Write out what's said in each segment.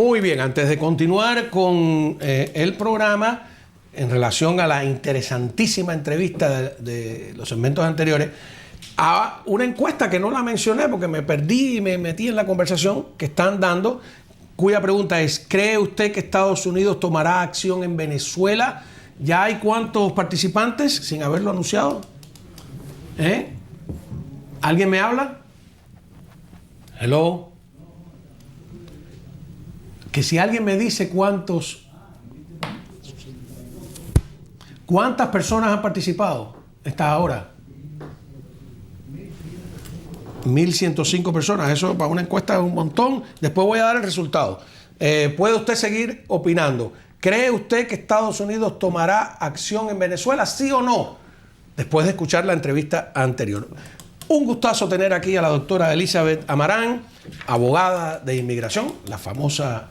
Muy bien, antes de continuar con el programa, en relación a la interesantísima entrevista de los segmentos anteriores, a una encuesta que no la mencioné porque me perdí y me metí en la conversación que están dando, cuya pregunta es: ¿cree usted que Estados Unidos tomará acción en Venezuela? ¿Ya hay cuántos participantes sin haberlo anunciado? ¿Alguien me habla? Hello. Que si alguien me dice ¿cuántas personas han participado hasta ahora? 1.105 personas. Eso para una encuesta es un montón. Después voy a dar el resultado. ¿Puede usted seguir opinando? ¿Cree usted que Estados Unidos tomará acción en Venezuela, sí o no? Después de escuchar la entrevista anterior. Un gustazo tener aquí a la doctora Elizabeth Amarán, abogada de inmigración, la famosa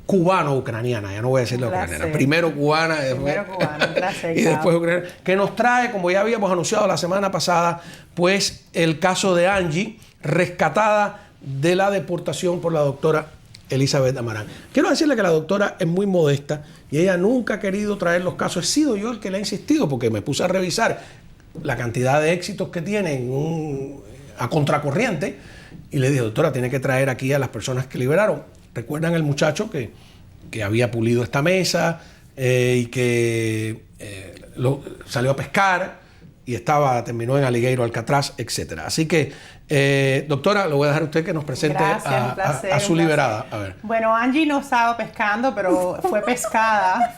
cubano-ucraniana, ya no voy a decirlo ucraniana, primero cubana, y después ucraniana, que nos trae, como ya habíamos anunciado la semana pasada, pues el caso de Angie, rescatada de la deportación por la doctora Elizabeth Amarán. Quiero decirle que la doctora es muy modesta y ella nunca ha querido traer los casos. He sido yo el que le ha insistido, porque me puse a revisar la cantidad de éxitos que tienen a contracorriente y le dije: doctora, tiene que traer aquí a las personas que liberaron. ¿Recuerdan el muchacho que había pulido esta mesa y que salió a pescar y terminó en Aligueiro, Alcatraz, etcétera? Así que, doctora, le voy a dejar a usted que nos presente a su liberada. A ver. Bueno, Angie no estaba pescando, pero fue pescada,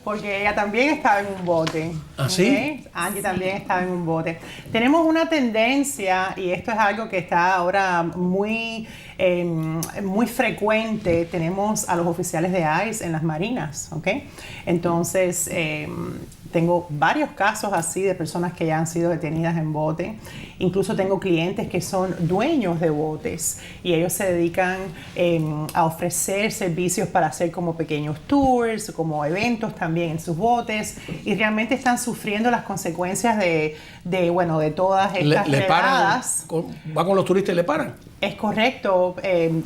porque ella también estaba en un bote. ¿Ah, sí? ¿Okay? Angie también estaba en un bote. Tenemos una tendencia, y esto es algo que está ahora muy frecuente. Tenemos a los oficiales de ICE en las marinas, ¿ok? Entonces, tengo varios casos así de personas que ya han sido detenidas en bote. Incluso tengo clientes que son dueños de botes y ellos se dedican a ofrecer servicios para hacer como pequeños tours, como eventos también en sus botes, y realmente están sufriendo las consecuencias de todas estas redadas. ¿Va con los turistas y le paran? Es correcto,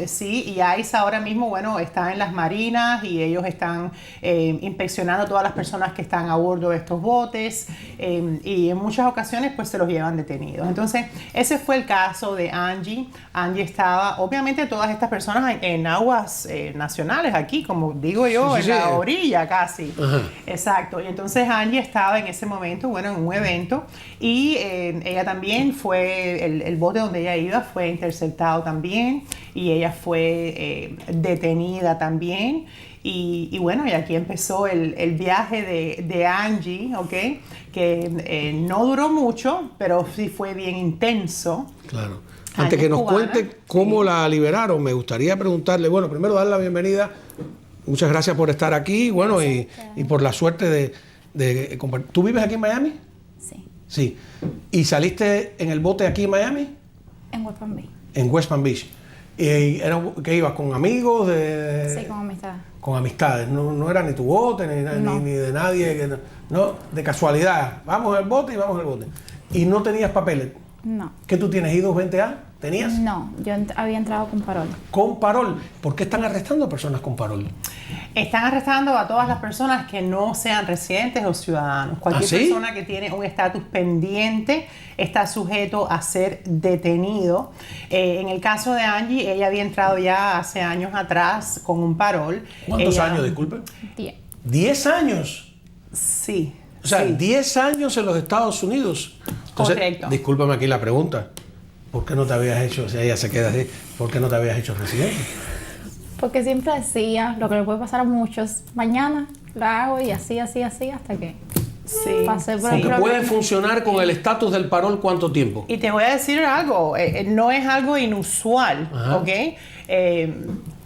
sí, y ICE ahora mismo, está en las marinas y ellos están inspeccionando a todas las personas que están a bordo de estos botes y en muchas ocasiones pues se los llevan detenidos. Entonces, ese fue el caso de Angie. Angie estaba, obviamente todas estas personas en aguas nacionales aquí, como digo yo, en la orilla casi. Ajá. Exacto, y entonces Angie estaba en ese momento, en un evento, y ella también fue, el bote donde ella iba fue interceptado también, y ella fue detenida también. Y aquí empezó el viaje de Angie, ¿ok? Que no duró mucho, pero sí fue bien intenso. Claro. Antes que nos cuente cómo la liberaron, me gustaría preguntarle, primero darle la bienvenida. Muchas gracias por estar aquí, y por la suerte de compartir. ¿Tú vives aquí en Miami? Sí. Sí. ¿Y saliste en el bote aquí en Miami? En West Palm Beach. En West Palm Beach. ¿Qué ibas? ¿Con amigos? Sí, con amistades. Con amistades. No era ni tu bote, ni de nadie. No, de casualidad. Vamos al bote y vamos al bote. ¿Y no tenías papeles? No. ¿Qué tú tienes? ¿I-220A? ¿Tenías? No, yo había entrado con parol. ¿Con parol? ¿Por qué están arrestando a personas con parol? Están arrestando a todas las personas que no sean residentes o ciudadanos. Cualquier persona que tiene un estatus pendiente está sujeto a ser detenido. En el caso de Angie, ella había entrado ya hace años atrás con un parol. ¿Cuántos años, disculpe? 10. ¿10 años? Sí. O sea, sí. 10 años en los Estados Unidos. Entonces, correcto. Discúlpame aquí la pregunta. ¿Por qué no te habías hecho, si ella se queda así, por qué no te habías hecho residente? Porque siempre decía lo que le puede pasar a muchos. Mañana la hago y así, hasta que pasé por el Porque problema. puede funcionar con el estatus del parol, ¿cuánto tiempo? Y te voy a decir algo, no es algo inusual, Ajá. ¿ok?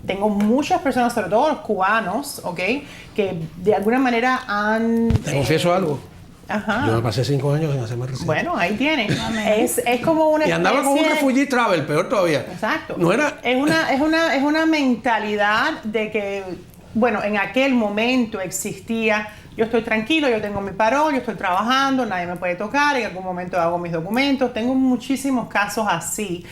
Tengo muchas personas, sobre todo los cubanos, ¿ok? Que de alguna manera han... Te confieso algo. Ajá. Yo me pasé 5 años sin hacerme residente. Bueno, ahí tienes. Es como una y andaba con un especie de- refugee travel, peor todavía. Exacto. No era... Es una mentalidad de que, en aquel momento existía yo estoy tranquilo, yo tengo mi parol, yo estoy trabajando, nadie me puede tocar, en algún momento hago mis documentos. Tengo muchísimos casos así.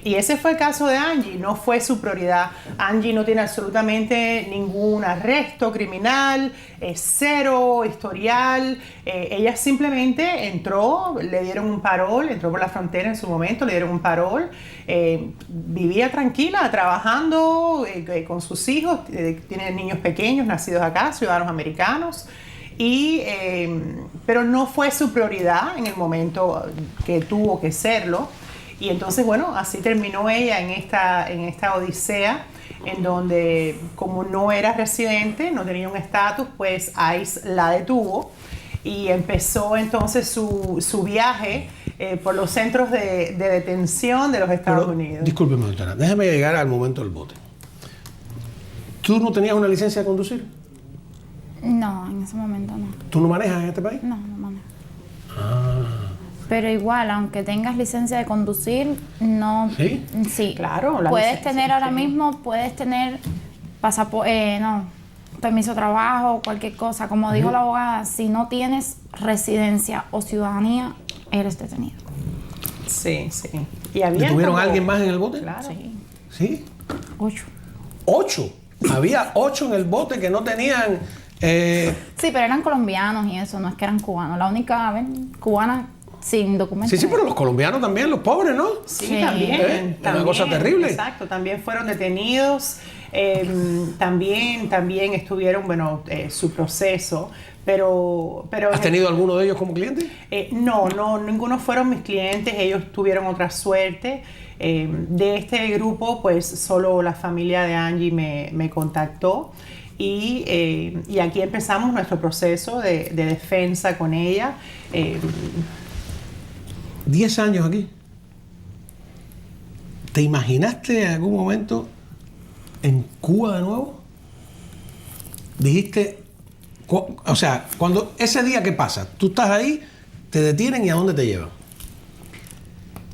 Y ese fue el caso de Angie, no fue su prioridad. Angie no tiene absolutamente ningún arresto criminal, cero historial. Ella simplemente entró, le dieron un parol, entró por la frontera en su momento, le dieron un parol. Vivía tranquila, trabajando con sus hijos, tiene niños pequeños nacidos acá, ciudadanos americanos. Pero no fue su prioridad en el momento que tuvo que serlo. Y entonces, bueno, así terminó ella en esta odisea, en donde como no era residente, no tenía un estatus, pues ICE la detuvo y empezó entonces su viaje por los centros de detención de los Estados Unidos. Discúlpeme, doctora, déjame llegar al momento del bote. ¿Tú no tenías una licencia de conducir? No, en ese momento no. ¿Tú no manejas en este país? No manejo. Pero igual, aunque tengas licencia de conducir, no... ¿Sí? Sí. Claro. Puedes tener ahora mismo, puedes tener permiso de trabajo, cualquier cosa. Como dijo la abogada, si no tienes residencia o ciudadanía, eres detenido. Sí. ¿Y había ¿Tuvieron a alguien más en el bote? Claro. Sí. ¿Sí? 8. ¿8? Había 8 en el bote que no tenían... Sí, pero eran colombianos y eso, no es que eran cubanos. La única cubana sin documentos. Sí, pero los colombianos también, los pobres, ¿no? Sí, también. Una cosa terrible. Exacto, también fueron detenidos, también estuvieron, su proceso, pero ¿Has tenido alguno de ellos como cliente? No, ninguno fueron mis clientes, ellos tuvieron otra suerte. De este grupo, pues solo la familia de Angie me contactó. Y aquí empezamos nuestro proceso de defensa con ella. 10 años aquí. ¿Te imaginaste en algún momento en Cuba de nuevo? Dijiste, o sea, cuando ese día que pasa, tú estás ahí, te detienen y ¿a dónde te llevan?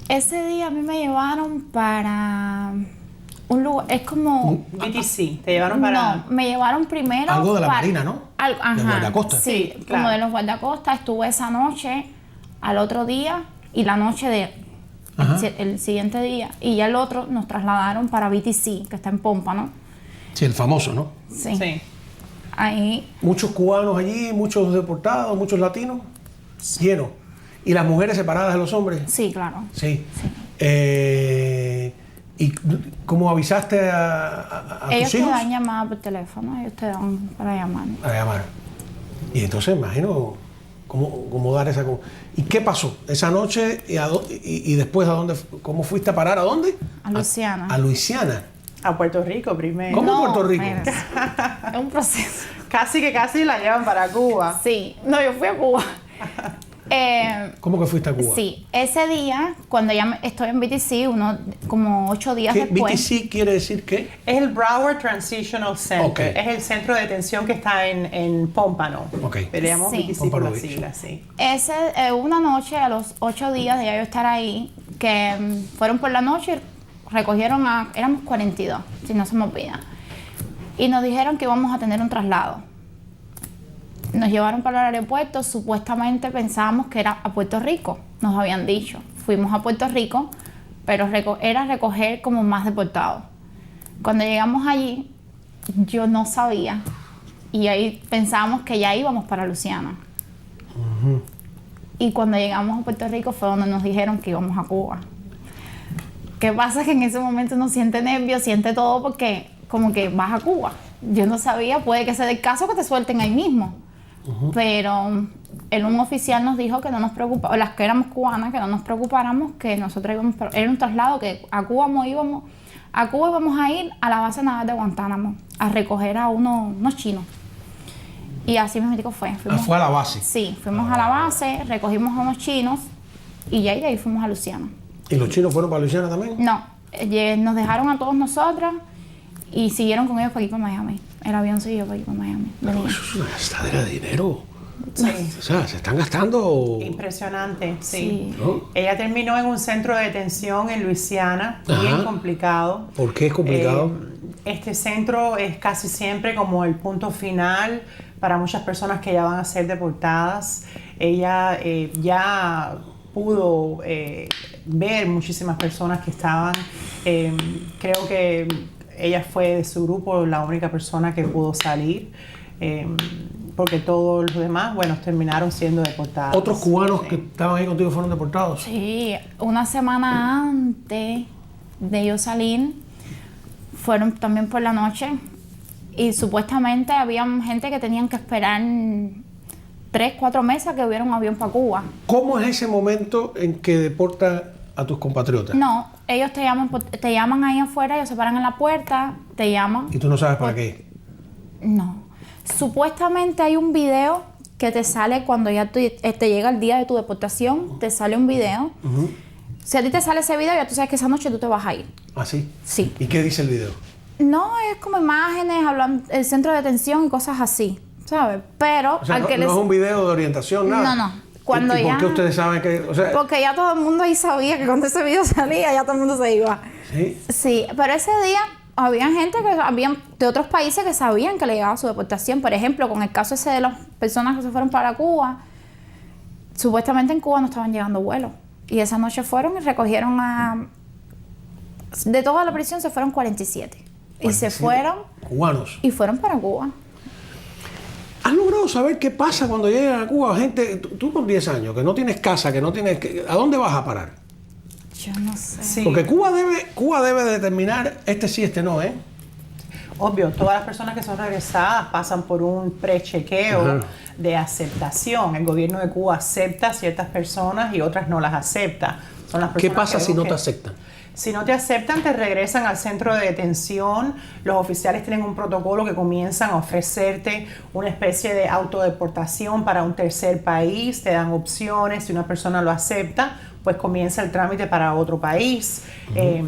Ese día a mí me llevaron para un lugar, es como... BTC, te llevaron para... No, me llevaron primero... Algo de la Marina, ¿no? Ajá, de guardacosta. Sí, claro. como de los guardacosta. Estuve esa noche, al otro día y la noche de el siguiente día. Y ya el otro nos trasladaron para BTC, que está en Pómpano. Sí, el famoso, ¿no? Sí. Ahí... Muchos cubanos allí, muchos deportados, muchos latinos, llenos. ¿Y las mujeres separadas de los hombres? Sí, claro. Sí. ¿Y cómo avisaste a tus Ellos te hijos? dan llamada por teléfono, ellos te dan para llamar. A llamar. Y entonces, imagino, cómo dar esa... ¿Y qué pasó esa noche y después a dónde? ¿Cómo fuiste a parar? ¿A dónde? A Luisiana. A Luisiana. A Puerto Rico primero. ¿Cómo Puerto Rico? Espérate. Es un proceso. Casi la llevan para Cuba. Sí, no, yo fui a Cuba. ¿Cómo que fuiste a Cuba? Sí, ese día, cuando ya estoy en BTC, como 8 días ¿Qué después. BTC quiere decir qué? Es el Broward Transitional Center. Okay. Es el centro de detención que está en Pómpano. Okay. Le llamamos Sí. BTC Pómpano por las Beach. siglas, sí. Una noche, a los 8 días de ya yo estar ahí, que fueron por la noche, recogieron éramos 42, si no se me olvida. Y nos dijeron que íbamos a tener un traslado. Nos llevaron para el aeropuerto, supuestamente pensábamos que era a Puerto Rico, nos habían dicho. Fuimos a Puerto Rico, pero era recoger como más deportados. Cuando llegamos allí, yo no sabía, y ahí pensábamos que ya íbamos para Luisiana. Y cuando llegamos a Puerto Rico fue donde nos dijeron que íbamos a Cuba. ¿Qué pasa? Que en ese momento uno siente nervios, siente todo porque como que vas a Cuba. Yo no sabía, puede que sea el caso que te suelten ahí mismo. Pero un oficial nos dijo que no nos preocupáramos, las que éramos cubanas, que no nos preocupáramos, que nosotros íbamos, era un traslado, que a Cuba íbamos a ir a la base naval de Guantánamo a recoger a unos chinos. Y así mismo fue. Fue a la base. Sí, fuimos a la base, recogimos a unos chinos y ya de ahí fuimos a Luisiana. ¿Y los chinos fueron para Luisiana también? No, nos dejaron a todos nosotros y siguieron con ellos para aquí para Miami. El avión siguió para aquí para Miami. Pero eso es una gastadera de dinero. Sí. O sea, se están gastando... Impresionante, sí. Sí. ¿No? Ella terminó en un centro de detención en Luisiana, bien Ajá. complicado. ¿Por qué es complicado? Este centro es casi siempre como el punto final para muchas personas que ya van a ser deportadas. Ella ya pudo ver muchísimas personas que estaban, creo que ella fue de su grupo la única persona que pudo salir, porque todos los demás, bueno, terminaron siendo deportados. ¿Otros cubanos que estaban ahí contigo fueron deportados? Sí, una semana antes de yo salir, fueron también por la noche y supuestamente había gente que tenían que esperar 3, 4 meses a que hubiera un avión para Cuba. ¿Cómo es ese momento en que deportan a tus compatriotas? No, ellos te llaman ahí afuera, ellos se paran en la puerta, te llaman. ¿Y tú no sabes para qué? No. Supuestamente hay un video que te sale cuando ya te llega el día de tu deportación, te sale un video. Si a ti te sale ese video, ya tú sabes que esa noche tú te vas a ir. ¿Ah, sí? Sí. ¿Y qué dice el video? No, es como imágenes, hablan el centro de detención y cosas así, ¿sabes? Pero O sea, al no, que no es un video de orientación, nada. No. Cuando ¿Y ya... por qué ustedes saben que...? O sea, Porque ya todo el mundo ahí sabía que cuando ese video salía, ya todo el mundo se iba. ¿sí? Sí, pero ese día había gente de otros países que sabían que le llegaba su deportación. Por ejemplo, con el caso ese de las personas que se fueron para Cuba, supuestamente en Cuba no estaban llegando vuelos. Y esa noche fueron y recogieron a... De toda la prisión se fueron 47. Y se fueron... Cubanos. Y fueron para Cuba. ¿Has logrado saber qué pasa cuando llegan a Cuba? Gente, tú con 10 años, que no tienes casa, que no tienes... ¿A dónde vas a parar? Yo no sé. Sí. Porque Cuba debe determinar este sí, este no, ¿eh? Obvio, todas las personas que son regresadas pasan por un prechequeo de aceptación. El gobierno de Cuba acepta a ciertas personas y otras no las acepta. Son las ¿Qué personas pasa que si no busquen- te aceptan? Si no te aceptan, te regresan al centro de detención. Los oficiales tienen un protocolo que comienzan a ofrecerte una especie de autodeportación para un tercer país. Te dan opciones. Si una persona lo acepta, pues comienza el trámite para otro país.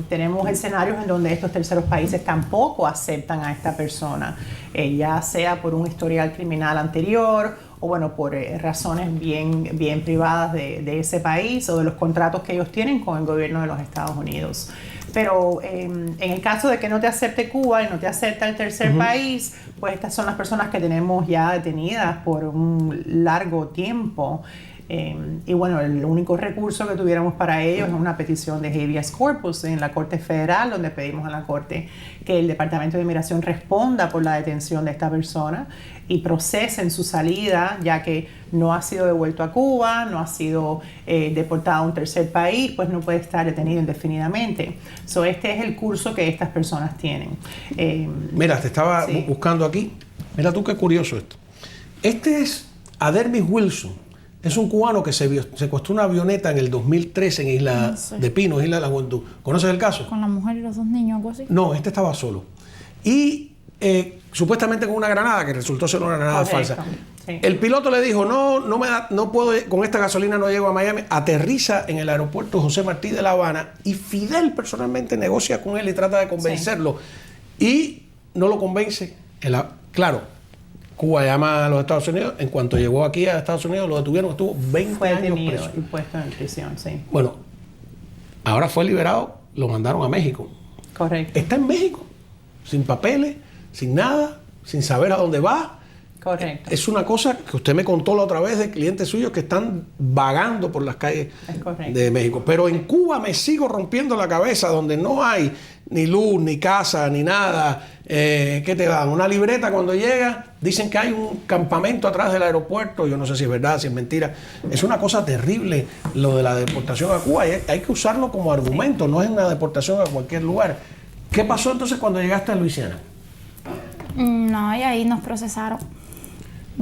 Tenemos escenarios en donde estos terceros países tampoco aceptan a esta persona, ya sea por un historial criminal anterior o bueno, por razones bien privadas de ese país o de los contratos que ellos tienen con el gobierno de los Estados Unidos. Pero en el caso de que no te acepte Cuba y no te acepta el tercer país, pues estas son las personas que tenemos ya detenidas por un largo tiempo. Y bueno, el único recurso que tuviéramos para ellos es una petición de habeas corpus en la Corte Federal, donde pedimos a la Corte que el Departamento de Inmigración responda por la detención de esta persona y procesen su salida, ya que no ha sido devuelto a Cuba, no ha sido deportado a un tercer país, pues no puede estar detenido indefinidamente. So, este es el curso que estas personas tienen. Mira, te estaba sí. buscando aquí. Mira tú qué curioso esto. Este es Adermis Wilson. Es un cubano que secuestró una avioneta en el 2013 en Isla de Pinos, Isla de la Juventud. ¿Conoces el caso? Con la mujer y los 2 niños, algo así. No, este estaba solo. Y supuestamente con una granada, que resultó ser una granada Correcto, falsa. sí. El piloto le dijo, no puedo, con esta gasolina no llego a Miami. Aterriza en el aeropuerto José Martí de La Habana y Fidel personalmente negocia con él y trata de convencerlo. Y no lo convence. Claro, Cuba llama a los Estados Unidos. En cuanto llegó aquí a Estados Unidos, lo detuvieron. Estuvo 20 Fue años detenido preso. y puesto en prisión, sí. Bueno, ahora fue liberado, lo mandaron a México. Correcto. Está en México, sin papeles, sin nada, sin saber a dónde va. Correcto. Es una cosa que usted me contó la otra vez de clientes suyos que están vagando por las calles Es correcto. de México. Pero en Cuba me sigo rompiendo la cabeza, donde no hay ni luz, ni casa, ni nada. ¿Qué te dan? Una libreta cuando llega. Dicen que hay un campamento atrás del aeropuerto. Yo no sé si es verdad, si es mentira. Es una cosa terrible lo de la deportación a Cuba. Hay que usarlo como argumento, no es una deportación a cualquier lugar. ¿Qué pasó entonces cuando llegaste a Luisiana? No, y ahí nos procesaron.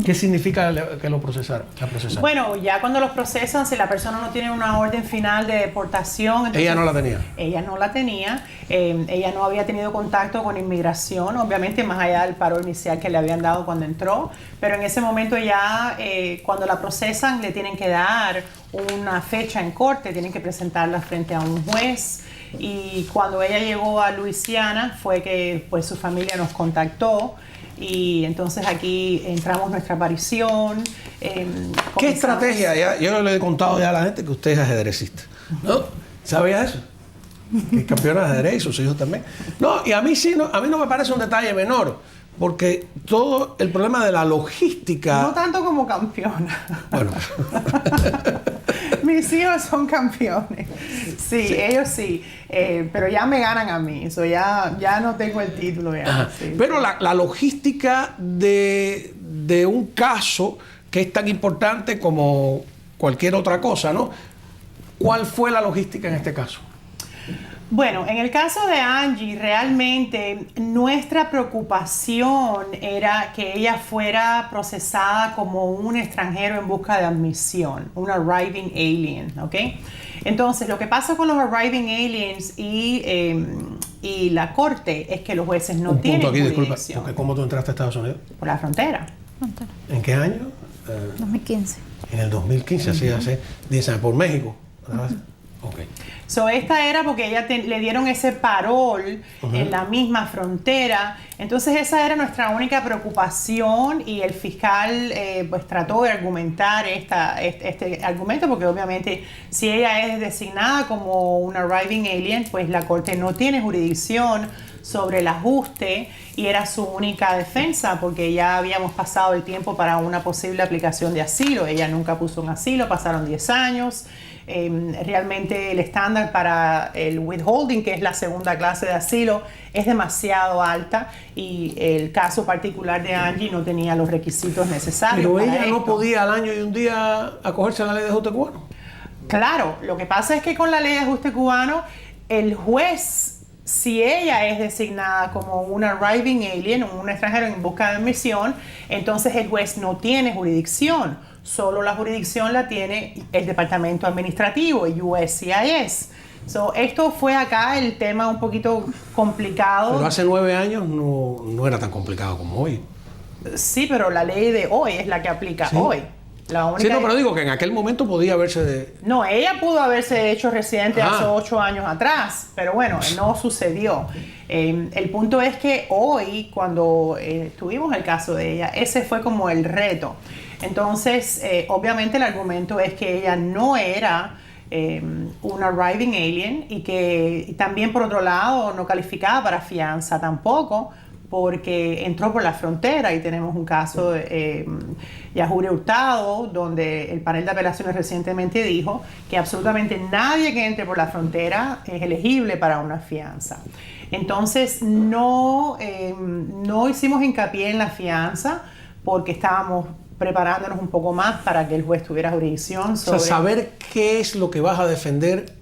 ¿Qué significa que lo procesaron? Bueno, ya cuando los procesan, si la persona no tiene una orden final de deportación... Entonces, Ella no la tenía. Ella no la tenía. Ella no había tenido contacto con inmigración, obviamente, más allá del paro inicial que le habían dado cuando entró. Pero en ese momento ya, cuando la procesan, le tienen que dar una fecha en corte, tienen que presentarla frente a un juez. Y cuando ella llegó a Luisiana, fue que pues, su familia nos contactó. Y entonces aquí entramos nuestra aparición. ¿Qué estrategia? Yo le he contado ya a la gente que usted es ajedrecista. ¿No? ¿Sabía eso? Que es campeona de ajedrez y sus hijos también. No, y a mí sí, a mí no me parece un detalle menor. porque todo el problema de la logística... No tanto como campeona. Bueno. Mis hijos son campeones. Sí, ellos sí. Pero ya me ganan a mí. Eso ya no tengo el título. Ya. Sí, pero sí. La logística de un caso que es tan importante como cualquier otra cosa, ¿no? ¿Cuál fue la logística en este caso? Bueno, en el caso de Angie, realmente nuestra preocupación era que ella fuera procesada como un extranjero en busca de admisión, un arriving alien, ¿ok? Entonces, lo que pasa con los arriving aliens y la corte es que los jueces no tienen aquí, disculpa, jurisdicción. porque ¿cómo tú entraste a Estados Unidos? Por la frontera. ¿En qué año? 2015. En el 2015, así hace 10 años, por México. Ok. So, esta era porque ella le dieron ese parol en la misma frontera. Entonces, esa era nuestra única preocupación y el fiscal pues trató de argumentar este argumento porque obviamente si ella es designada como un arriving alien, pues la corte no tiene jurisdicción sobre el ajuste y era su única defensa porque ya habíamos pasado el tiempo para una posible aplicación de asilo. Ella nunca puso un asilo, pasaron 10 años. Realmente el estándar para el withholding, que es la segunda clase de asilo, es demasiado alta y el caso particular de Angie no tenía los requisitos necesarios. Pero para ella no esto. podía al año y un día acogerse a la ley de ajuste cubano. Claro, lo que pasa es que con la ley de ajuste cubano, el juez, si ella es designada como un arriving alien, un extranjero en busca de admisión, entonces el juez no tiene jurisdicción. Solo la jurisdicción la tiene el Departamento Administrativo, el USCIS. So, esto fue acá el tema un poquito complicado. Pero hace 9 años no era tan complicado como hoy. Sí, pero la ley de hoy es la que aplica Sí. hoy. La única Sí, no, pero digo que en aquel momento podía haberse... No, ella pudo haberse hecho residente Ah. hace 8 años atrás, pero bueno, no sucedió. El punto es que hoy, cuando tuvimos el caso de ella, ese fue como el reto. Entonces, obviamente el argumento es que ella no era un arriving alien y que también, por otro lado, no calificaba para fianza tampoco, porque entró por la frontera y tenemos un caso de Yajure Hurtado, donde el panel de apelaciones recientemente dijo que absolutamente nadie que entre por la frontera es elegible para una fianza. Entonces, no hicimos hincapié en la fianza porque estábamos preparándonos un poco más para que el juez tuviera jurisdicción sobre... O sea, saber qué es lo que vas a defender.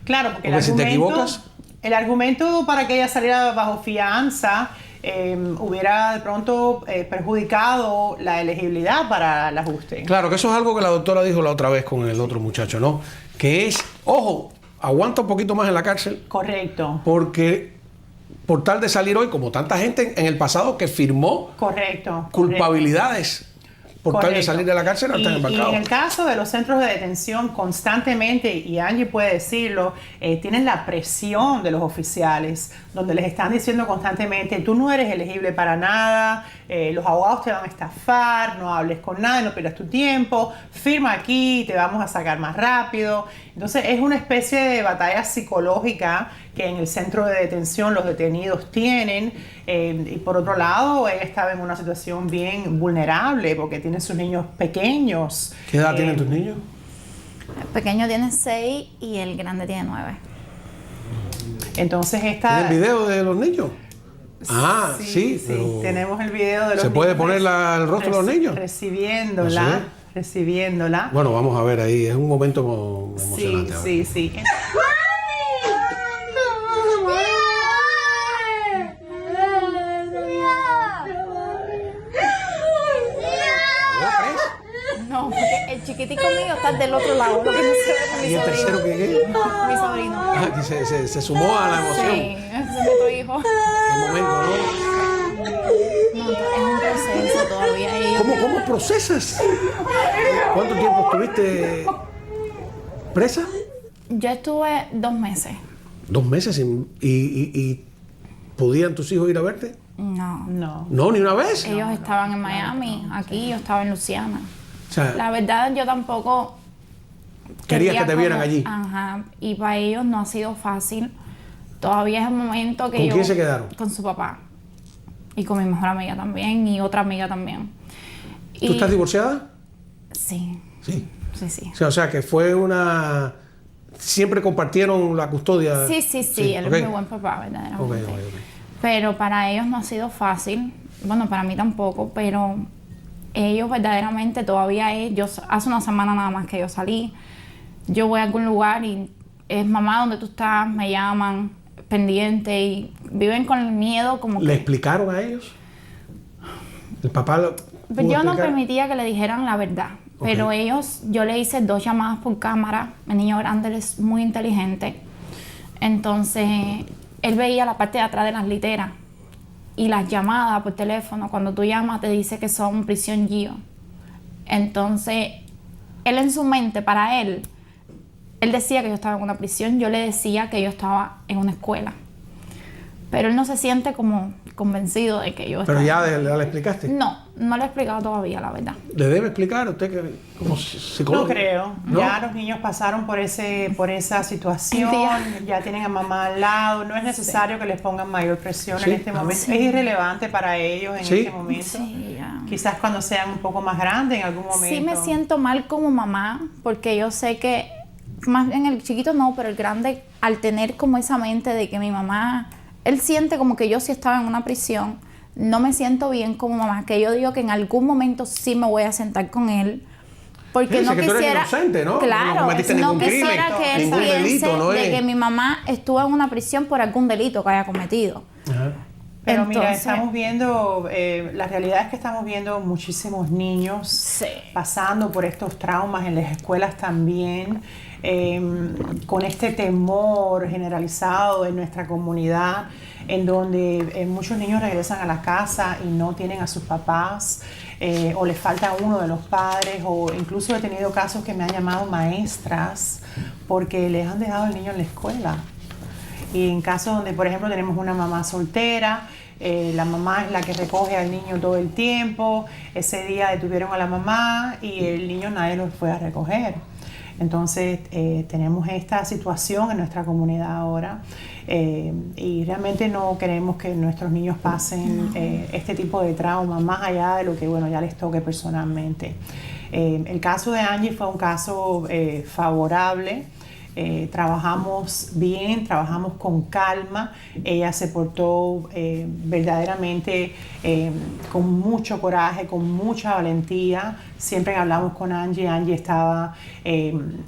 Claro, porque si te equivocas... el argumento para que ella saliera bajo fianza hubiera de pronto perjudicado la elegibilidad para el ajuste. Claro, que eso es algo que la doctora dijo la otra vez con el otro muchacho, ¿no? Que es, ojo, aguanta un poquito más en la cárcel. Correcto. Porque por tal de salir hoy, como tanta gente en el pasado que firmó Correcto. culpabilidades por tal de salir de la cárcel, no están Y embarcados. en el caso de los centros de detención, constantemente, y Angie puede decirlo, tienen la presión de los oficiales, donde les están diciendo constantemente, tú no eres elegible para nada, los abogados te van a estafar, no hables con nadie, no pierdas tu tiempo, firma aquí, te vamos a sacar más rápido. Entonces es una especie de batalla psicológica que en el centro de detención los detenidos tienen, y por otro lado ella estaba en una situación bien vulnerable porque tiene sus niños pequeños. ¿Qué edad tienen tus niños? El pequeño tiene 6 y el grande tiene 9. Entonces ¿Tienen video de los niños? Ah, sí. pero tenemos el video de los ¿se puede niños poner el rostro de los niños? recibiéndola, ¿Ah, sí? recibiéndola. Bueno, vamos a ver ahí, es un momento emocionante. a ver. Sí. No, porque el chiquitico mío está del otro lado, lo que no se ve con mi ¿Y el sobrino. tercero qué? Mi sobrino. Ah, que se sumó a la emoción. Sí, ese es otro hijo. Qué momento, ¿no? No, es un proceso todavía. Y ¿Cómo procesas? ¿Cuánto tiempo estuviste presa? yo estuve 2 meses. 2 meses y ¿podían tus hijos ir a verte? No. No, ni una vez. Ellos estaban en Miami, aquí yo estaba en Luciana. O sea, La verdad, yo tampoco querías quería que te vieran como- allí. Ajá, y para ellos no ha sido fácil. Todavía es el momento que ¿Con yo... quién se quedaron? Con su papá. y con mi mejor amiga también y otra amiga también. ¿Tú estás divorciada? Sí. Sí. Sí. O sea, que fue una... Siempre compartieron la custodia. Sí. Él es muy buen papá, verdaderamente. Ok. Pero para ellos no ha sido fácil. Bueno, para mí tampoco, pero ellos verdaderamente todavía hace una semana nada más que yo salí. Yo voy a algún lugar y es mamá, ¿dónde tú estás? Me llaman, pendiente, y viven con el miedo como ¿Le que... explicaron a ellos? ¿El papá lo pudo Yo no explicar? permitía que le dijeran la verdad. Ok. Pero yo le hice 2 llamadas por cámara. El niño grande, él es muy inteligente. Entonces, él veía la parte de atrás de las literas. Y las llamadas por teléfono, cuando tú llamas, te dice que son prisión GIO. Entonces, él en su mente, para él decía que yo estaba en una prisión. Yo le decía que yo estaba en una escuela. Pero él no se siente como convencido de que yo Pero estaba... ya le explicaste. No le he explicado todavía, la verdad. ¿Le debe explicar a usted que como psicólogo? No creo. ¿No? Ya los niños pasaron por esa situación, ya tienen a mamá al lado. No es necesario que les pongan mayor presión Sí. en este momento. Sí. Es irrelevante para ellos en Sí. este momento. Sí, ya. Quizás cuando sean un poco más grandes en algún momento. Sí me siento mal como mamá, porque yo sé que, más bien el chiquito no, pero el grande, al tener como esa mente de que mi mamá, él siente como que yo sí estaba en una prisión, no me siento bien como mamá, que yo digo que en algún momento sí me voy a sentar con él, porque Dice no que tú eres quisiera, inocente, ¿no? No claro, cometiste no ningún crimen, quisiera que él ningún piense delito, ¿no de es? que mi mamá estuvo en una prisión por algún delito que haya cometido. Ajá. Pero mira, Entonces- estamos viendo, la realidad es que estamos viendo muchísimos niños Sí. pasando por estos traumas en las escuelas también, con este temor generalizado en nuestra comunidad, en donde muchos niños regresan a la casa y no tienen a sus papás, o les falta uno de los padres, o incluso he tenido casos que me han llamado maestras porque les han dejado al niño en la escuela. Y en casos donde, por ejemplo, tenemos una mamá soltera, la mamá es la que recoge al niño todo el tiempo, ese día detuvieron a la mamá y el niño nadie lo fue a recoger. Entonces tenemos esta situación en nuestra comunidad ahora y realmente no queremos que nuestros niños pasen este tipo de trauma más allá de lo que ya les toque personalmente. El caso de Angie fue un caso favorable. Trabajamos bien, trabajamos con calma. Ella se portó verdaderamente con mucho coraje, con mucha valentía. Siempre que hablamos con Angie, Angie estaba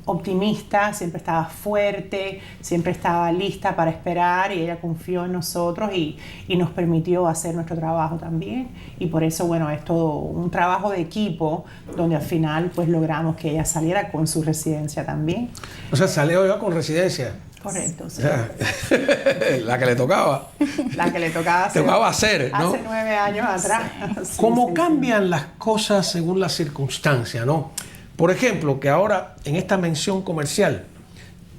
optimista, siempre estaba fuerte, siempre estaba lista para esperar y ella confió en nosotros y nos permitió hacer nuestro trabajo también. Y por eso, es todo un trabajo de equipo donde al final pues logramos que ella saliera con su residencia también. O sea, salió yo con residencia. Correcto, sí. O sea, la que le tocaba. La que le tocaba hacer, hacer, ¿no? hace 9 años atrás. Sí, ¿Cómo sí, cambian las cosas según las circunstancias, no? Por ejemplo, que ahora en esta mención comercial,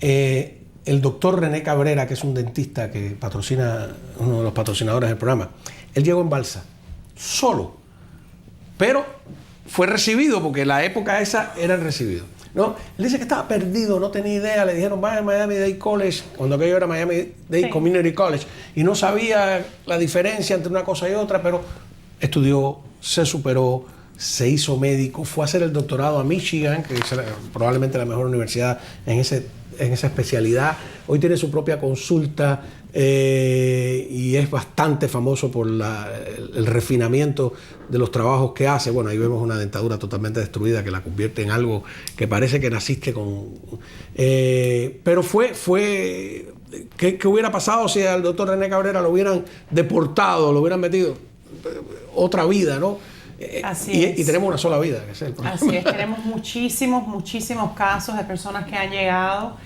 el doctor René Cabrera, que es un dentista que patrocina, uno de los patrocinadores del programa, él llegó en balsa, solo, pero fue recibido, porque la época esa era el recibido, ¿no? Él dice que estaba perdido, no tenía idea, le dijeron vaya a Miami-Dade College, cuando aquello era Miami-Dade Sí. Community College, y no sabía la diferencia entre una cosa y otra, pero estudió, se superó, se hizo médico, fue a hacer el doctorado a Michigan, que es probablemente la mejor universidad en esa especialidad. Hoy tiene su propia consulta y es bastante famoso por el refinamiento de los trabajos que hace. Bueno, ahí vemos una dentadura totalmente destruida que la convierte en algo que parece que naciste con... pero ¿qué hubiera pasado si al doctor René Cabrera lo hubieran deportado, lo hubieran metido? Otra vida, ¿no? Así es. Y tenemos una sola vida, que es el problema. Así es, tenemos muchísimos casos de personas que han llegado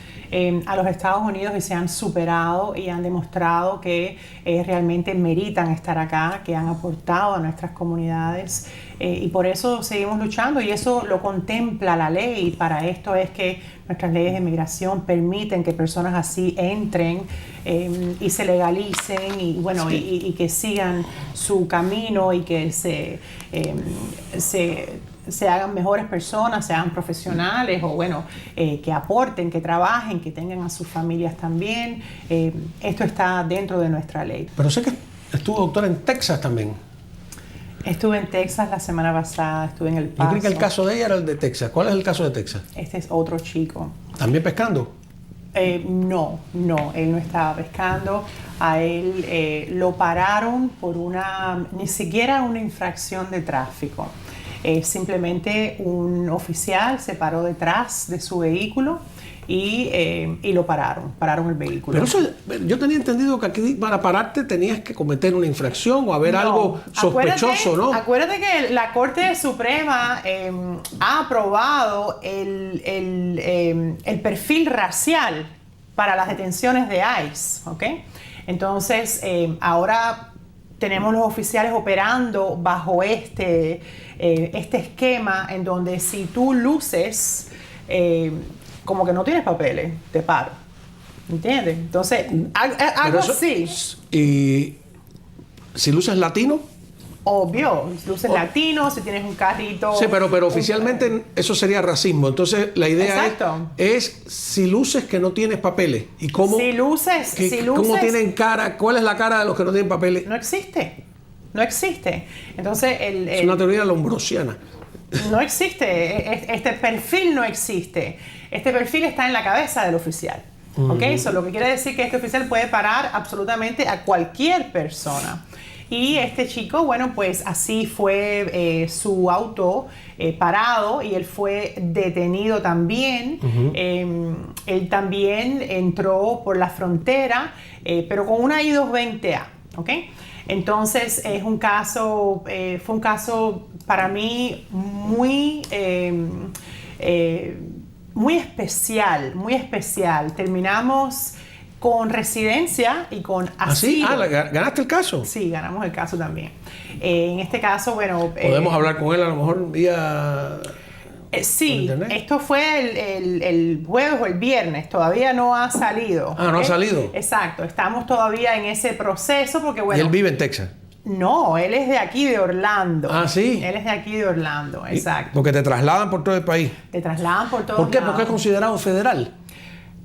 a los Estados Unidos y se han superado y han demostrado que realmente meritan estar acá, que han aportado a nuestras comunidades y por eso seguimos luchando y eso lo contempla la ley. Para esto es que nuestras leyes de migración permiten que personas así entren y se legalicen y que sigan su camino y que se hagan mejores personas, se hagan profesionales o que aporten, que trabajen, que tengan a sus familias también. Esto está dentro de nuestra ley. Pero sé que estuvo, doctora, en Texas también. Estuve en Texas la semana pasada, estuve en El Paso. Yo creo que el caso de ella era el de Texas. ¿Cuál es el caso de Texas? Este es otro chico. ¿También pescando? No, él no estaba pescando. A él lo pararon por ni siquiera una infracción de tráfico. Simplemente un oficial se paró detrás de su vehículo y lo pararon el vehículo. Pero eso, yo tenía entendido que aquí para pararte tenías que cometer una infracción o haber algo sospechoso, ¿no? Acuérdate que la Corte Suprema ha aprobado el perfil racial para las detenciones de ICE, ¿ok? Entonces, ahora tenemos los oficiales operando bajo este esquema en donde si tú luces como que no tienes papeles, te paro. ¿Entiendes? Entonces, algo así. ¿Y si luces latino? Obvio, luces latino, si tienes un carrito. Sí, pero oficialmente eso sería racismo. Entonces, la idea es si luces que no tienes papeles. ¿Y cómo? Si luces. ¿Cómo tienen cara? ¿Cuál es la cara de los que no tienen papeles? No existe. Entonces, es una teoría lombrosiana. No existe. Este perfil no existe. Este perfil está en la cabeza del oficial. ¿Ok? Eso lo que quiere decir que este oficial puede parar absolutamente a cualquier persona. Y este chico, bueno, pues así fue su auto parado y él fue detenido también. Él también entró por la frontera, pero con una I-220A, ¿ok? Entonces fue un caso para mí muy especial. Terminamos con residencia y con asilo. ¿Ah, sí? ¿Ganaste el caso? Sí, ganamos el caso también. En este caso, bueno... ¿Podemos hablar con él a lo mejor vía... sí, esto fue el jueves o el viernes, todavía no ha salido. Ah, ¿no ha salido? Exacto, estamos todavía en ese proceso porque, bueno... ¿Y él vive en Texas? No, él es de aquí de Orlando. Ah, ¿sí? Él es de aquí de Orlando, exacto. Porque te trasladan por todo el país. Te trasladan por todo el ¿Por país. qué? Porque es considerado federal.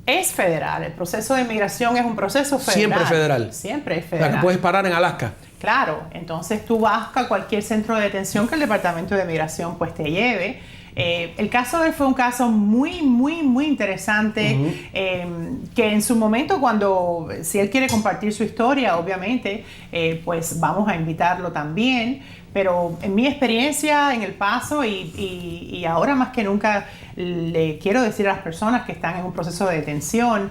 Es federal. El proceso de inmigración es un proceso federal. Siempre federal. Siempre es federal. O sea, que puedes parar en Alaska. Claro. Entonces tú vas a cualquier centro de detención que el Departamento de Migración pues te lleve. El caso de él fue un caso muy interesante, que en su momento si él quiere compartir su historia, obviamente, pues vamos a invitarlo también. Pero en mi experiencia en El Paso y ahora más que nunca le quiero decir a las personas que están en un proceso de detención,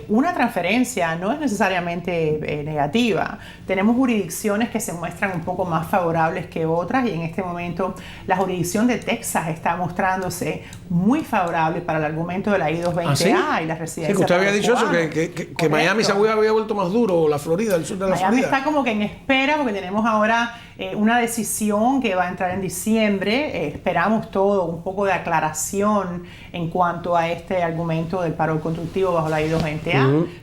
una transferencia no es necesariamente negativa. Tenemos jurisdicciones que se muestran un poco más favorables que otras y en este momento la jurisdicción de Texas está mostrándose muy favorable para el argumento de la I-220A. ¿Sí? Y la residencia. Sí, que usted había dicho eso, que Miami se había vuelto más duro, o la Florida, el sur de la Florida. Miami está como que en espera porque tenemos ahora una decisión que va a entrar en diciembre. Esperamos todo, un poco de aclaración en cuanto a este argumento del paro constructivo bajo la I-220A.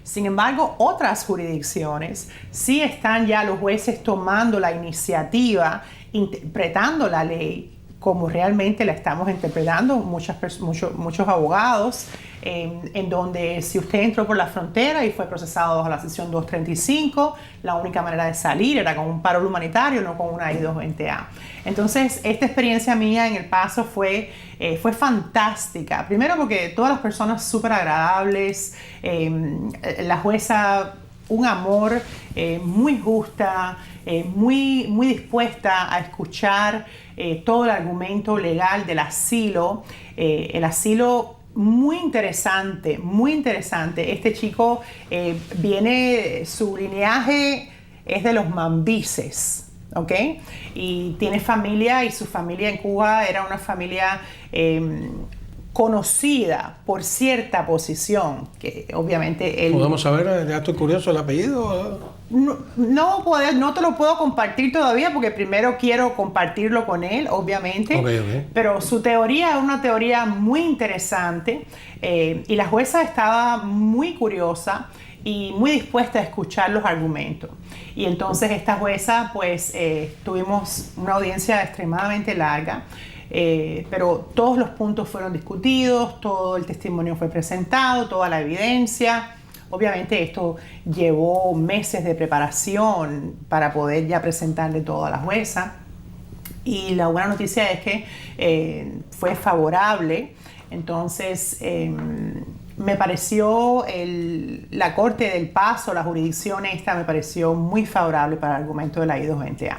Sin embargo, otras jurisdicciones sí están ya los jueces tomando la iniciativa, interpretando la ley como realmente la estamos interpretando muchos abogados, en donde si usted entró por la frontera y fue procesado bajo la sección 235, la única manera de salir era con un paro humanitario, no con una I-220A. Entonces, esta experiencia mía en El Paso fue fantástica. Primero porque todas las personas súper agradables, la jueza un amor, muy justa, muy dispuesta a escuchar todo el argumento legal del asilo. El asilo muy interesante, muy interesante. Este chico su lineaje es de los mambises, ¿ok? Y tiene familia, y su familia en Cuba era una familia conocida por cierta posición, que obviamente él... ¿Podemos saber, ya estoy curioso, el apellido? No te lo puedo compartir todavía porque primero quiero compartirlo con él, obviamente. Okay. Pero su teoría es una teoría muy interesante, y la jueza estaba muy curiosa y muy dispuesta a escuchar los argumentos. Y entonces esta jueza, pues, tuvimos una audiencia extremadamente larga, pero todos los puntos fueron discutidos, todo el testimonio fue presentado, toda la evidencia. Obviamente esto llevó meses de preparación para poder ya presentarle todo a la jueza. Y la buena noticia es que fue favorable. Entonces, me pareció la Corte del Paso, la jurisdicción esta, me pareció muy favorable para el argumento de la I-220A.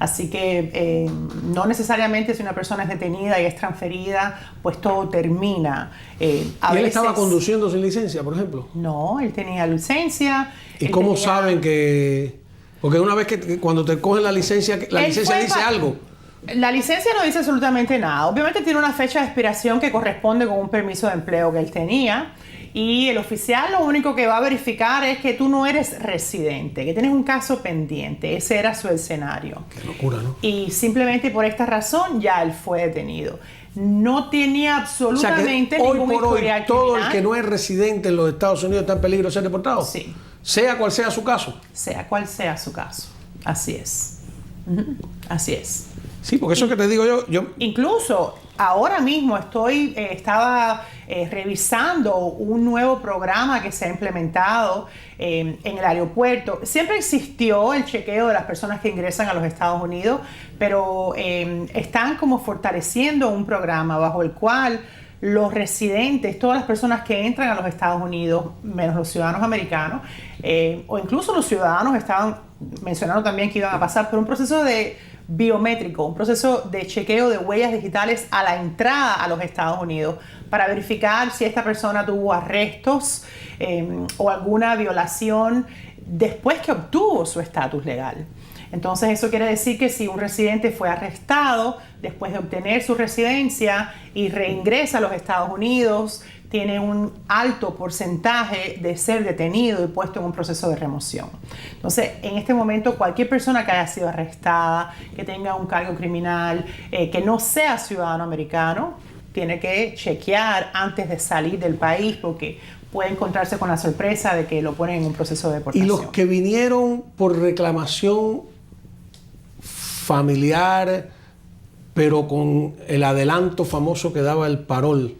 Así que no necesariamente si una persona es detenida y es transferida, pues todo termina. ¿Y él estaba conduciendo sin licencia, por ejemplo? No, él tenía licencia. ¿Y cómo saben que...? Porque una vez que cuando te cogen la licencia dice algo. La licencia no dice absolutamente nada. Obviamente tiene una fecha de expiración que corresponde con un permiso de empleo que él tenía. Y el oficial lo único que va a verificar es que tú no eres residente, que tienes un caso pendiente. Ese era su escenario. Qué locura, ¿no? Y simplemente por esta razón ya él fue detenido. No tenía absolutamente ningún historial criminal. Todo el que no es residente en los Estados Unidos está en peligro de ser deportado. Sí. Sea cual sea su caso. Sea cual sea su caso. Así es. Así es. Sí, porque eso que te digo yo... Incluso ahora mismo estaba revisando un nuevo programa que se ha implementado en el aeropuerto. Siempre existió el chequeo de las personas que ingresan a los Estados Unidos, pero están como fortaleciendo un programa bajo el cual los residentes, todas las personas que entran a los Estados Unidos, menos los ciudadanos americanos, o incluso los ciudadanos estaban mencionando también que iban a pasar por un proceso de biométrico, un proceso de chequeo de huellas digitales a la entrada a los Estados Unidos para verificar si esta persona tuvo arrestos o alguna violación después que obtuvo su estatus legal. Entonces eso quiere decir que si un residente fue arrestado después de obtener su residencia y reingresa a los Estados Unidos, tiene un alto porcentaje de ser detenido y puesto en un proceso de remoción. Entonces, en este momento, cualquier persona que haya sido arrestada, que tenga un cargo criminal, que no sea ciudadano americano, tiene que chequear antes de salir del país porque puede encontrarse con la sorpresa de que lo ponen en un proceso de deportación. ¿Y los que vinieron por reclamación familiar, pero con el adelanto famoso que daba el parol?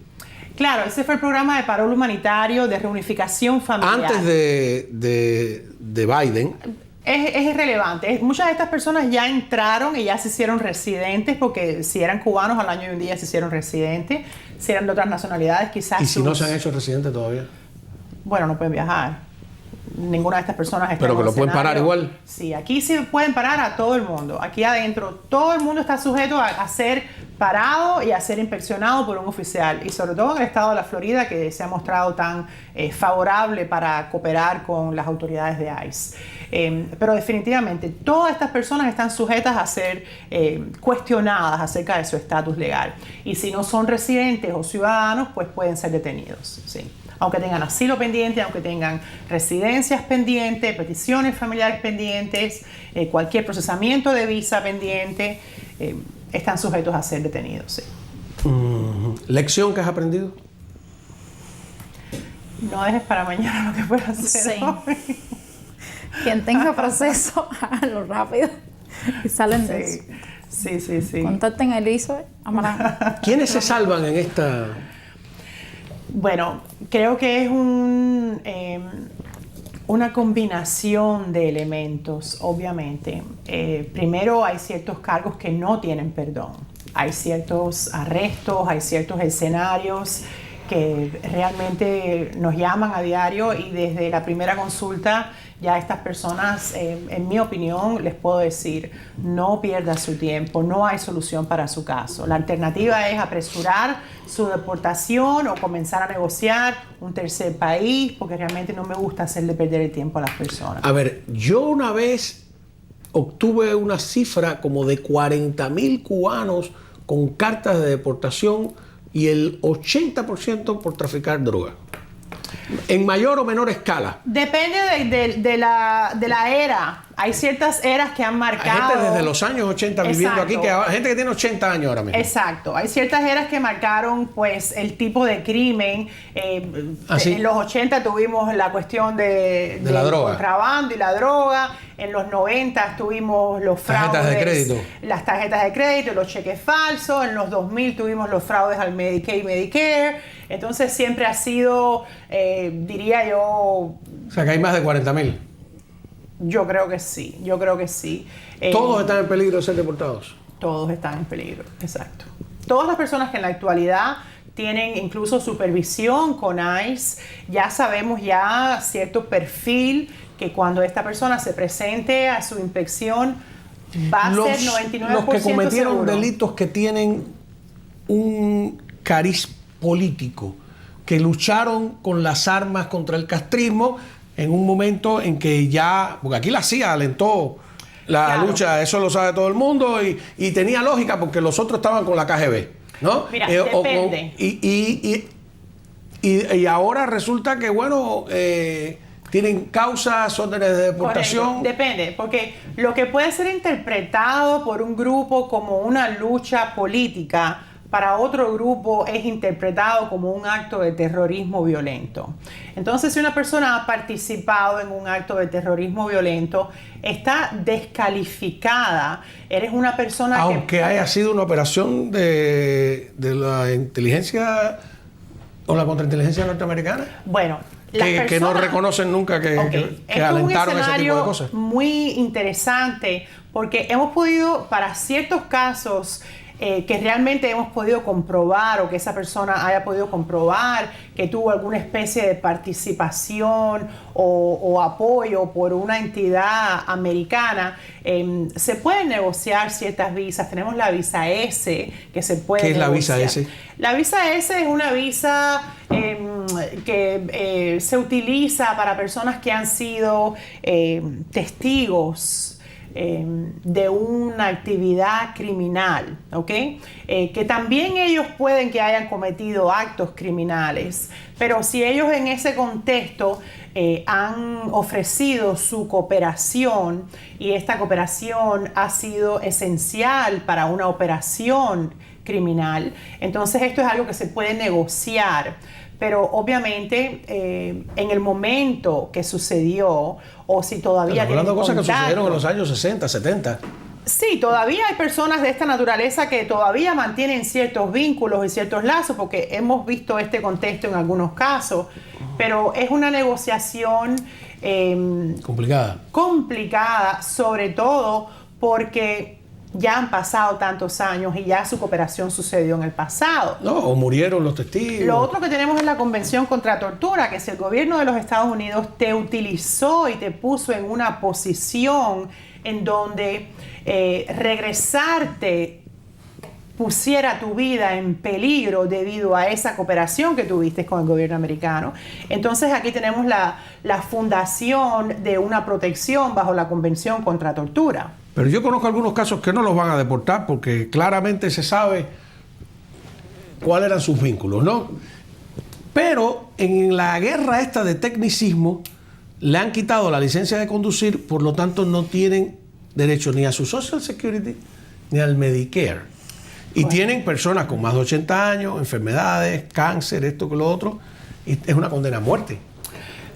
Claro, ese fue el programa de parol humanitario, de reunificación familiar. Antes de Biden. Es irrelevante. Muchas de estas personas ya entraron y ya se hicieron residentes, porque si eran cubanos al año y un día se hicieron residentes, si eran de otras nacionalidades quizás... ¿Y si no se han hecho residentes todavía? Bueno, no pueden viajar. Ninguna de estas personas está... Pero que lo pueden parar igual. Sí, aquí sí pueden parar a todo el mundo. Aquí adentro todo el mundo está sujeto a ser parado y a ser inspeccionado por un oficial. Y sobre todo en el estado de la Florida, que se ha mostrado tan favorable para cooperar con las autoridades de ICE. Pero definitivamente todas estas personas están sujetas a ser cuestionadas acerca de su estatus legal. Y si no son residentes o ciudadanos, pues pueden ser detenidos. Sí. Aunque tengan asilo pendiente, aunque tengan residencias pendientes, peticiones familiares pendientes, cualquier procesamiento de visa pendiente, están sujetos a ser detenidos. Sí. ¿Lección que has aprendido? No dejes para mañana lo que puedas hacer Sí. hoy. Quien tenga proceso, háganlo rápido y salen de eso. Sí. Contacten a Elizabeth Amarán. ¿Quiénes se salvan en esta...? Bueno, creo que es una combinación de elementos, obviamente. Primero, hay ciertos cargos que no tienen perdón. Hay ciertos arrestos, hay ciertos escenarios que realmente nos llaman a diario y desde la primera consulta ya estas personas, en mi opinión, les puedo decir, no pierda su tiempo, no hay solución para su caso. La alternativa es apresurar su deportación o comenzar a negociar un tercer país, porque realmente no me gusta hacerle perder el tiempo a las personas. A ver, yo una vez obtuve una cifra como de 40,000 cubanos con cartas de deportación y el 80% por traficar droga. En mayor o menor escala. Depende de la era. hay ciertas eras que han Hay marcado... gente desde los años 80 viviendo aquí, gente que tiene 80 años ahora mismo. Exacto. Hay ciertas eras que marcaron pues el tipo de crimen. En los 80 tuvimos la cuestión de la droga, contrabando y la droga. En los 90 tuvimos los fraudes, tarjetas de crédito, las tarjetas de crédito, los cheques falsos. En los 2000 tuvimos los fraudes al Medicaid y Medicare. Entonces siempre ha sido, diría yo... O sea, que hay más de 40,000. Yo creo que sí, ¿Todos están en peligro de ser deportados? Todos están en peligro, exacto. Todas las personas que en la actualidad tienen incluso supervisión con ICE, ya sabemos ya cierto perfil que cuando esta persona se presente a su inspección va a ser 99% Los que cometieron seguro. delitos que tienen un cariz político, que lucharon con las armas contra el castrismo en un momento en que ya, porque aquí la CIA alentó la lucha, eso lo sabe todo el mundo, y tenía lógica porque los otros estaban con la KGB, ¿no? Mira, depende. Y ahora resulta que, bueno, tienen causas, órdenes de deportación. Correcto. Depende, porque lo que puede ser interpretado por un grupo como una lucha política, para otro grupo es interpretado como un acto de terrorismo violento. Entonces, si una persona ha participado en un acto de terrorismo violento, está descalificada. Eres una persona aunque haya sido una operación de la inteligencia o la contrainteligencia norteamericana. Bueno, que no reconocen nunca que alentaron ese tipo de cosas. Muy interesante, porque hemos podido, para ciertos casos, que realmente hemos podido comprobar o que esa persona haya podido comprobar que tuvo alguna especie de participación o apoyo por una entidad americana, se pueden negociar ciertas visas. Tenemos la visa S que se puede ¿Qué es la negociar. visa S? La visa S es una visa que se utiliza para personas que han sido testigos de una actividad criminal, ¿ok? Que también ellos pueden que hayan cometido actos criminales, pero si ellos en ese contexto han ofrecido su cooperación y esta cooperación ha sido esencial para una operación criminal, entonces esto es algo que se puede negociar. Pero obviamente en el momento que sucedió, o si todavía Estamos hablando de cosas que contacto, sucedieron en los años 60, 70. Sí, todavía hay personas de esta naturaleza que todavía mantienen ciertos vínculos y ciertos lazos, porque hemos visto este contexto en algunos casos, pero es una negociación complicada, sobre todo porque ya han pasado tantos años y ya su cooperación sucedió en el pasado. No, o murieron los testigos. Lo otro que tenemos es la Convención contra Tortura, que si el gobierno de los Estados Unidos te utilizó y te puso en una posición en donde regresarte pusiera tu vida en peligro debido a esa cooperación que tuviste con el gobierno americano. Entonces aquí tenemos la fundación de una protección bajo la Convención contra Tortura. Pero yo conozco algunos casos que no los van a deportar porque claramente se sabe cuáles eran sus vínculos, ¿no? Pero en la guerra esta de tecnicismo le han quitado la licencia de conducir, por lo tanto no tienen derecho ni a su Social Security ni al Medicare. Y tienen personas con más de 80 años, enfermedades, cáncer, esto que lo otro, y es una condena a muerte.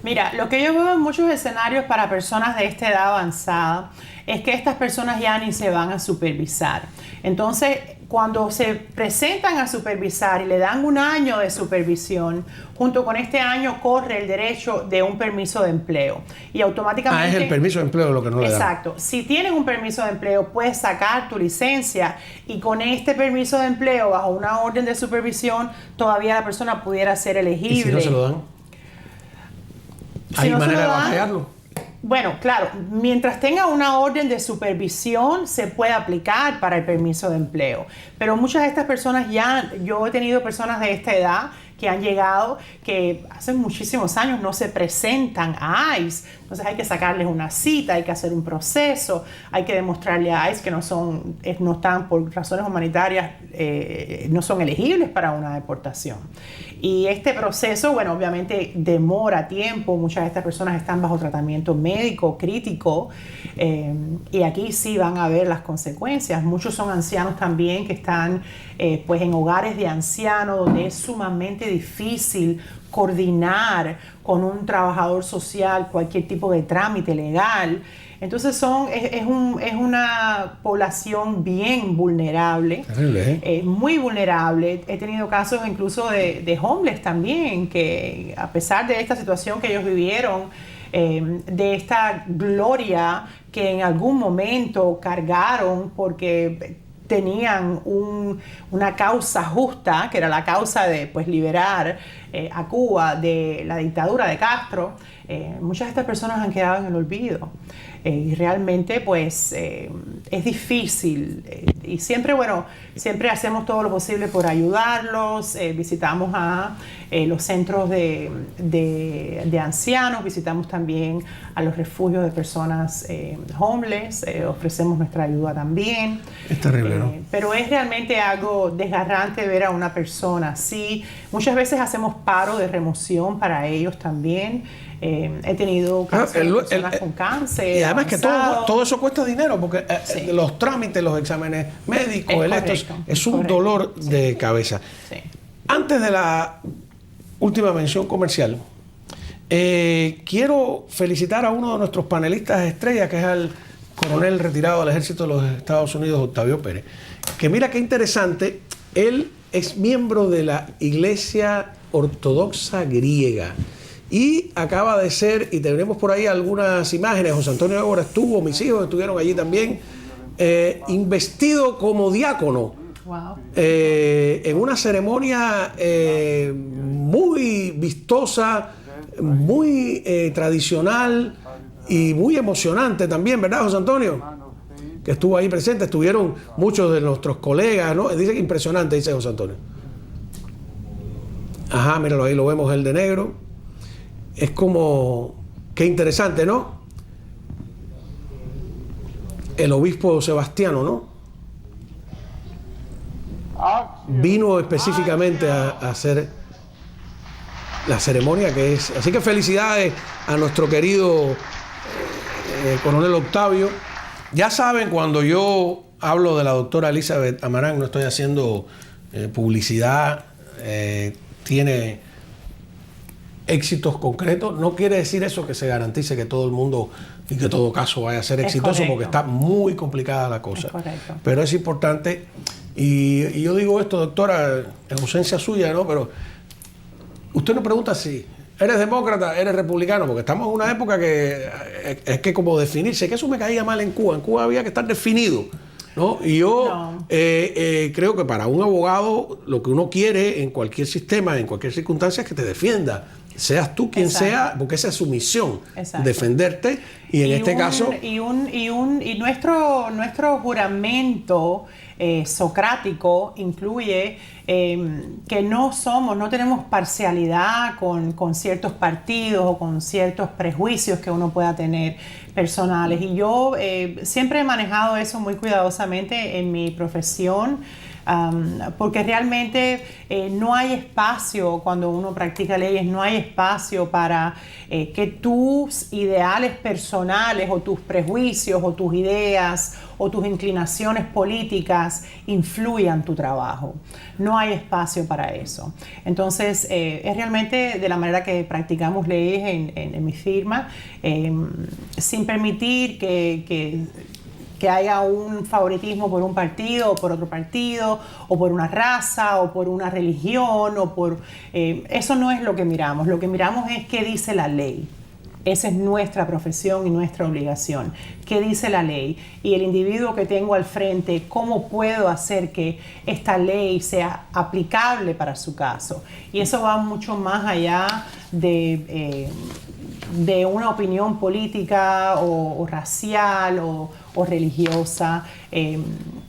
Mira, lo que yo veo en muchos escenarios para personas de esta edad avanzada es que estas personas ya ni se van a supervisar. Entonces, cuando se presentan a supervisar y le dan un año de supervisión, junto con este año corre el derecho de un permiso de empleo. Y automáticamente... es el permiso de empleo lo que no le dan. Exacto. Si tienen un permiso de empleo, puedes sacar tu licencia y con este permiso de empleo, bajo una orden de supervisión, todavía la persona pudiera ser elegible. ¿Y si no se lo dan? ¿Hay manera de batallarlo? Bueno, claro, mientras tenga una orden de supervisión se puede aplicar para el permiso de empleo. Pero muchas de estas personas yo he tenido personas de esta edad que han llegado, que hace muchísimos años no se presentan a ICE, Entonces hay que sacarles una cita, hay que hacer un proceso, hay que demostrarle a ICE que no están por razones humanitarias, no son elegibles para una deportación. Y este proceso, bueno, obviamente demora tiempo, muchas de estas personas están bajo tratamiento médico crítico, y aquí sí van a ver las consecuencias. Muchos son ancianos también que están pues en hogares de ancianos donde es sumamente difícil coordinar con un trabajador social cualquier tipo de trámite legal. Entonces es una población bien vulnerable, muy vulnerable. He tenido casos incluso de homeless también, que a pesar de esta situación que ellos vivieron, de esta gloria que en algún momento cargaron porque tenían una causa justa, que era la causa de pues, liberar a Cuba de la dictadura de Castro, muchas de estas personas han quedado en el olvido. Y realmente pues es difícil y siempre hacemos todo lo posible por ayudarlos. Visitamos a los centros de ancianos, visitamos también a los refugios de personas homeless, ofrecemos nuestra ayuda también. Es terrible, ¿no? Pero es realmente algo desgarrante ver a una persona así. Muchas veces hacemos paro de remoción para ellos también. He tenido casos de personas con cáncer. Y además avanzado. que todo eso cuesta dinero, porque sí, los trámites, los exámenes médicos, es un dolor de cabeza. Sí. Antes de la última mención comercial, quiero felicitar a uno de nuestros panelistas estrella, que es el coronel retirado del Ejército de los Estados Unidos, Octavio Pérez, que mira qué interesante, él es miembro de la Iglesia Ortodoxa Griega. Y acaba de ser, y tenemos por ahí algunas imágenes, José Antonio ahora estuvo, mis hijos estuvieron allí también, investido como diácono. Wow. En una ceremonia muy vistosa, muy tradicional y muy emocionante también, ¿verdad, José Antonio? Que estuvo ahí presente, estuvieron muchos de nuestros colegas, ¿no? Dice que impresionante, dice José Antonio. Ajá, míralo ahí, lo vemos el de negro. Es como, qué interesante, ¿no? El obispo Sebastiano, ¿no? Vino específicamente a hacer la ceremonia que es. Así que felicidades a nuestro querido coronel Octavio. Ya saben, cuando yo hablo de la doctora Elizabeth Amarán, no estoy haciendo publicidad, tiene éxitos concretos. No quiere decir eso que se garantice que todo el mundo y que todo caso vaya a ser exitoso, porque está muy complicada la cosa. Pero es importante, y yo digo esto, doctora, en ausencia suya, ¿no? Pero usted nos pregunta si eres demócrata, eres republicano, porque estamos en una época que es que como definirse, que eso me caía mal en Cuba. En Cuba había que estar definido, ¿no? Y yo creo que para un abogado lo que uno quiere en cualquier sistema, en cualquier circunstancia, es que te defienda. Seas tú quien sea, porque esa es su misión, defenderte. Y en este caso... Y nuestro juramento socrático incluye que no tenemos parcialidad con ciertos partidos o con ciertos prejuicios que uno pueda tener personales. Y yo siempre he manejado eso muy cuidadosamente en mi profesión. Porque realmente no hay espacio cuando uno practica leyes, no hay espacio para que tus ideales personales o tus prejuicios o tus ideas o tus inclinaciones políticas influyan tu trabajo. No hay espacio para eso. Entonces, es realmente de la manera que practicamos leyes en mi firma, sin permitir que haya un favoritismo por un partido o por otro partido, o por una raza, o por una religión, o por... eso no es lo que miramos. Lo que miramos es qué dice la ley. Esa es nuestra profesión y nuestra obligación. ¿Qué dice la ley? Y el individuo que tengo al frente, ¿cómo puedo hacer que esta ley sea aplicable para su caso? Y eso va mucho más allá de una opinión política o racial o religiosa.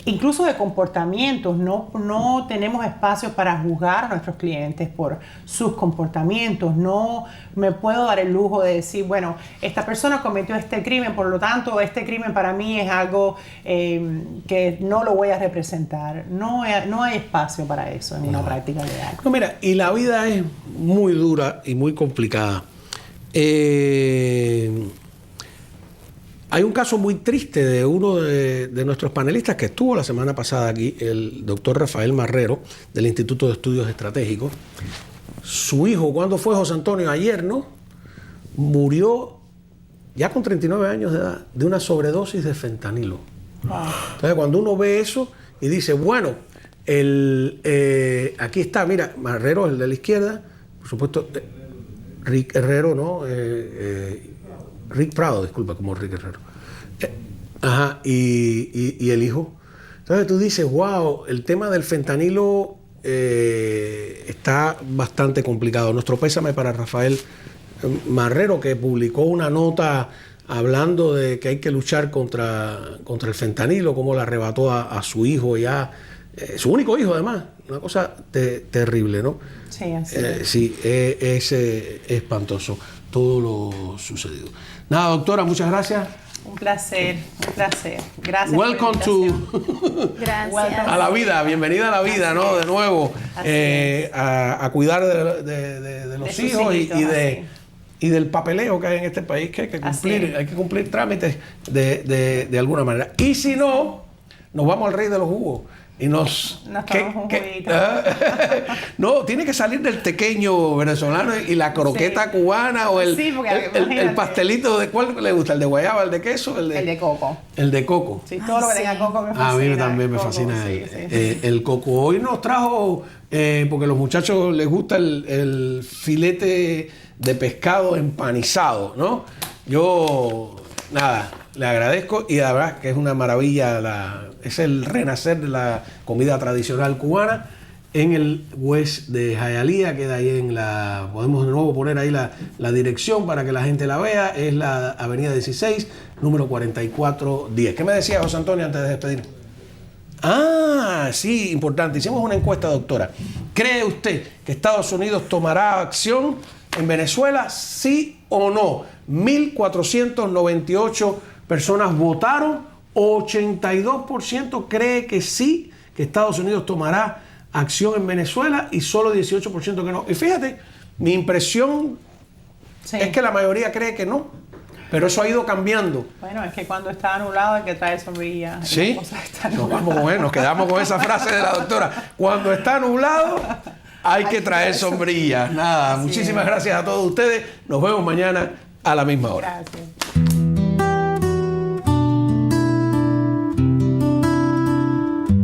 incluso de comportamientos. No tenemos espacio para juzgar a nuestros clientes por sus comportamientos. No me puedo dar el lujo de decir, bueno, esta persona cometió este crimen, por lo tanto, este crimen para mí es algo que no lo voy a representar. No hay espacio para eso en una práctica legal. No, mira, y la vida es muy dura y muy complicada. Hay un caso muy triste de uno de nuestros panelistas que estuvo la semana pasada aquí, el doctor Rafael Marrero, del Instituto de Estudios Estratégicos. Su hijo, ¿cuándo fue, José Antonio? Ayer, ¿no? Murió ya con 39 años de edad de una sobredosis de fentanilo. Wow. Entonces, cuando uno ve eso y dice, bueno, aquí está, mira, Marrero, el de la izquierda, por supuesto, Rick Herrero, ¿no? Rick Prado, disculpa, como Rick Herrero. Ajá, y el hijo. Entonces tú dices, wow, el tema del fentanilo está bastante complicado. Nuestro pésame para Rafael Marrero, que publicó una nota hablando de que hay que luchar contra el fentanilo, cómo le arrebató a su hijo ya, su único hijo además, una cosa terrible, ¿no? Sí, así es. Sí, es espantoso todo lo sucedido. Nada, doctora, muchas gracias. Un placer, un placer. Gracias. Welcome por la invitación. to Gracias. a la vida, bienvenida a la vida, ¿no? De nuevo, a cuidar de los sus hijos hijitos, y del papeleo que hay en este país, que hay que cumplir trámites de alguna manera. Y si no, nos vamos al rey de los jugos. Y nos tomamos un juguito. No, tiene que salir del tequeño venezolano y la croqueta cubana o el pastelito. ¿De cuál le gusta? ¿El de guayaba, el de queso? El de coco. El de coco. Sí, todo lo que tenga coco me fascina. A mí también me fascina el coco. Hoy nos trajo, porque a los muchachos les gusta el filete de pescado empanizado, ¿no? Yo, nada, le agradezco y la verdad que es una maravilla, es el renacer de la comida tradicional cubana en el West de Hialeah, queda ahí podemos de nuevo poner ahí la dirección para que la gente la vea, es la avenida 16, número 4410. ¿Qué me decía José Antonio antes de despedir? Ah, sí, importante. Hicimos una encuesta, doctora. ¿Cree usted que Estados Unidos tomará acción en Venezuela, sí o no? 1.498 personas votaron, 82% cree que sí, que Estados Unidos tomará acción en Venezuela y solo 18% que no. Y fíjate, mi impresión es que la mayoría cree que no, pero eso ha ido cambiando. Bueno, es que cuando está anulado hay que traer sombrilla. Sí, nos quedamos con esa frase de la doctora. Cuando está nublado hay que traer sombrilla. Nada, muchísimas gracias a todos ustedes. Nos vemos mañana a la misma hora. Gracias.